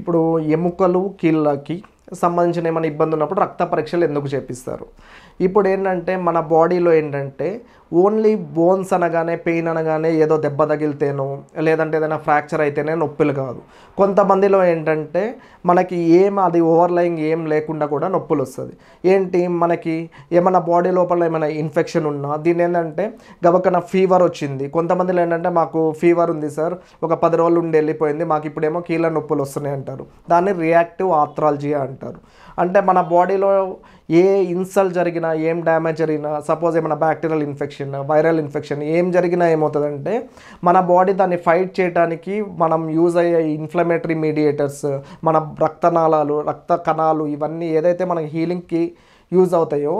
ఇప్పుడు ఎముకలు కీళ్ళకి సంబంధించిన ఏమైనా ఇబ్బంది ఉన్నప్పుడు రక్త పరీక్షలు ఎందుకు చేపిస్తారు? ఇప్పుడు ఏంటంటే మన బాడీలో ఏంటంటే ఓన్లీ బోన్స్ అనగానే పెయిన్ అనగానే ఏదో దెబ్బ తగిలితేనో లేదంటే ఏదైనా ఫ్రాక్చర్ అయితేనే నొప్పులు కాదు. కొంతమందిలో ఏంటంటే మనకి అది ఓవర్లయింగ్ ఏం లేకుండా కూడా నొప్పులు వస్తుంది. ఏంటి మనకి ఏమైనా బాడీ లోపల ఏమైనా ఇన్ఫెక్షన్ ఉన్నా దీని ఏంటంటే గబక్కన ఫీవర్ వచ్చింది. కొంతమందిలో ఏంటంటే మాకు ఫీవర్ ఉంది సార్, ఒక 10 రోజులు ఉండి వెళ్ళిపోయింది, మాకు ఇప్పుడేమో కీళ్ళ నొప్పులు వస్తున్నాయి అంటారు. దాన్ని రియాక్టివ్ ఆర్థ్రాలజీ అంటారు. అంటే మన బాడీలో ఏ ఇన్సల్ట్ జరిగినా, ఏం డ్యామేజ్ జరిగినా, సపోజ్ ఏమైనా బ్యాక్టీరియల్ ఇన్ఫెక్షన్, వైరల్ ఇన్ఫెక్షన్ ఏం జరిగినా ఏమవుతుందంటే మన బాడీ దాన్ని ఫైట్ చేయడానికి మనం యూజ్ అయ్యే ఇన్ఫ్లమేటరీ మీడియేటర్స్, మన రక్తనాళాలు, రక్త కణాలు ఇవన్నీ ఏదైతే మనకి హీలింగ్కి యూజ్ అవుతాయో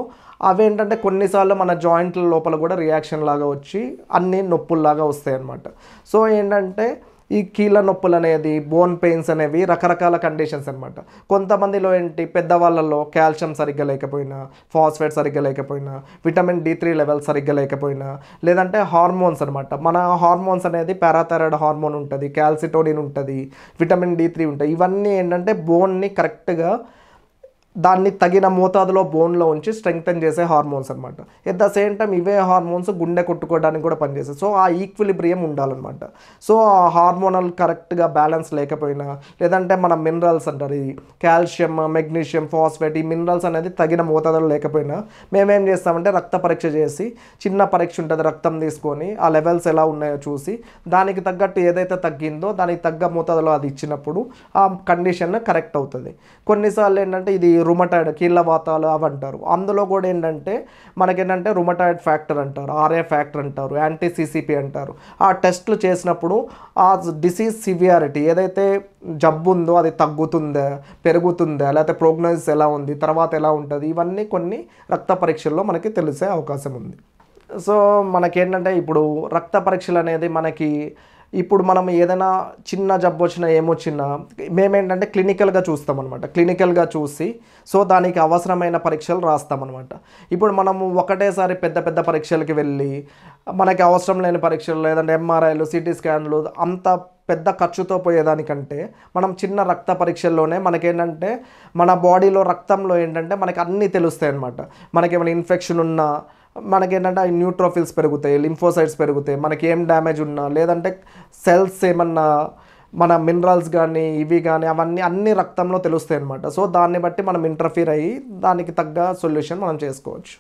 అవేంటంటే కొన్నిసార్లు మన జాయింట్ల లోపల కూడా రియాక్షన్ లాగా వచ్చి అన్ని నొప్పుల్లాగా వస్తాయి అన్నమాట. సో ఏంటంటే ఈ కీళ్ళ నొప్పులు అనేది, బోన్ పెయిన్స్ అనేవి రకరకాల కండిషన్స్ అనమాట. కొంతమందిలో ఏంటి పెద్దవాళ్ళలో కాల్షియం సరిగ్గా లేకపోయినా, ఫాస్ఫేట్ సరిగ్గా లేకపోయినా, విటమిన్ D3 లెవెల్ సరిగ్గా లేకపోయినా, లేదంటే హార్మోన్స్ అనమాట. మన హార్మోన్స్ అనేది పారాథైరాయిడ్ హార్మోన్ ఉంటుంది, క్యాల్సిటోనిన్ ఉంటుంది, విటమిన్ D3 ఉంటుంది. ఇవన్నీ ఏంటంటే బోన్ని కరెక్ట్గా దాన్ని తగిన మోతాదులో బోన్లో ఉంచి స్ట్రెంగ్తన్ చేసే హార్మోన్స్ అనమాట. ఎట్ ద సేమ్ టైం ఇవే హార్మోన్స్ గుండె కొట్టుకోవడానికి కూడా పనిచేస్తాయి. సో ఆ ఈక్విలిబ్రియం ఉండాలన్నమాట. సో ఆ హార్మోనల్ కరెక్ట్గా బ్యాలెన్స్ లేకపోయినా, లేదంటే మన మినరల్స్ అంటారు, ఈ కాల్షియం, మెగ్నీషియం, ఫాస్ఫేట్, ఈ మినరల్స్ అనేది తగిన మోతాదులో లేకపోయినా మేమేం చేస్తామంటే రక్త పరీక్ష చేసి, చిన్న పరీక్ష ఉంటుంది, రక్తం తీసుకొని ఆ లెవెల్స్ ఎలా ఉన్నాయో చూసి దానికి తగ్గట్టు ఏదైతే తగ్గిందో దానికి తగ్గ మోతాదులో అది ఇచ్చినప్పుడు ఆ కండిషన్ కరెక్ట్ అవుతుంది. కొన్నిసార్లు ఏంటంటే ఇది రుమటాయిడ్, కీళ్ళ వాతాలు అవి అంటారు. అందులో కూడా ఏంటంటే మనకేంటంటే రుమటాయిడ్ ఫ్యాక్టర్ అంటారు, RA ఫ్యాక్టర్ అంటారు, యాంటీ-CCP అంటారు. ఆ టెస్ట్లు చేసినప్పుడు ఆ డిసీజ్ సివియారిటీ ఏదైతే జబ్బు ఉందో అది తగ్గుతుందా, పెరుగుతుందా, లేకపోతే ప్రోగ్నోసిస్ ఎలా ఉంది, తర్వాత ఎలా ఉంటుంది, ఇవన్నీ కొన్ని రక్త పరీక్షల్లో మనకి తెలిసే అవకాశం ఉంది. సో మనకేంటంటే ఇప్పుడు రక్త పరీక్షలు అనేది మనకి ఇప్పుడు మనం ఏదైనా చిన్న జబ్బు వచ్చినా ఏమొచ్చినా మేమేంటంటే క్లినికల్గా చూస్తామన్నమాట. క్లినికల్గా చూసి సో దానికి అవసరమైన పరీక్షలు రాస్తామన్నమాట. ఇప్పుడు మనము ఒకటేసారి పెద్ద పెద్ద పరీక్షలకి వెళ్ళి మనకి అవసరం లేని పరీక్షలు, లేదంటే MRIలు, CT స్కాన్లు అంత పెద్ద ఖర్చుతో పోయేదానికంటే మనం చిన్న రక్త పరీక్షల్లోనే మనకేంటంటే మన బాడీలో రక్తంలో ఏంటంటే మనకి అన్నీ తెలుస్తాయి అన్నమాట. మనకేమైనా ఇన్ఫెక్షన్ ఉన్నా మనకేంటంటే న్యూట్రోఫిల్స్ పెరుగుతాయి, లింఫోసైట్స్ పెరుగుతాయి, మనకి ఏం డ్యామేజ్ ఉన్నా, లేదంటే సెల్స్ ఏమన్నా మన మినరల్స్ కానీ ఇవి కానీ అవన్నీ అన్ని రక్తంలో తెలుస్తాయి అన్నమాట. సో దాన్ని బట్టి మనం ఇంటర్ఫీర్ అయ్యి దానికి తగ్గ సొల్యూషన్ మనం చేసుకోవచ్చు.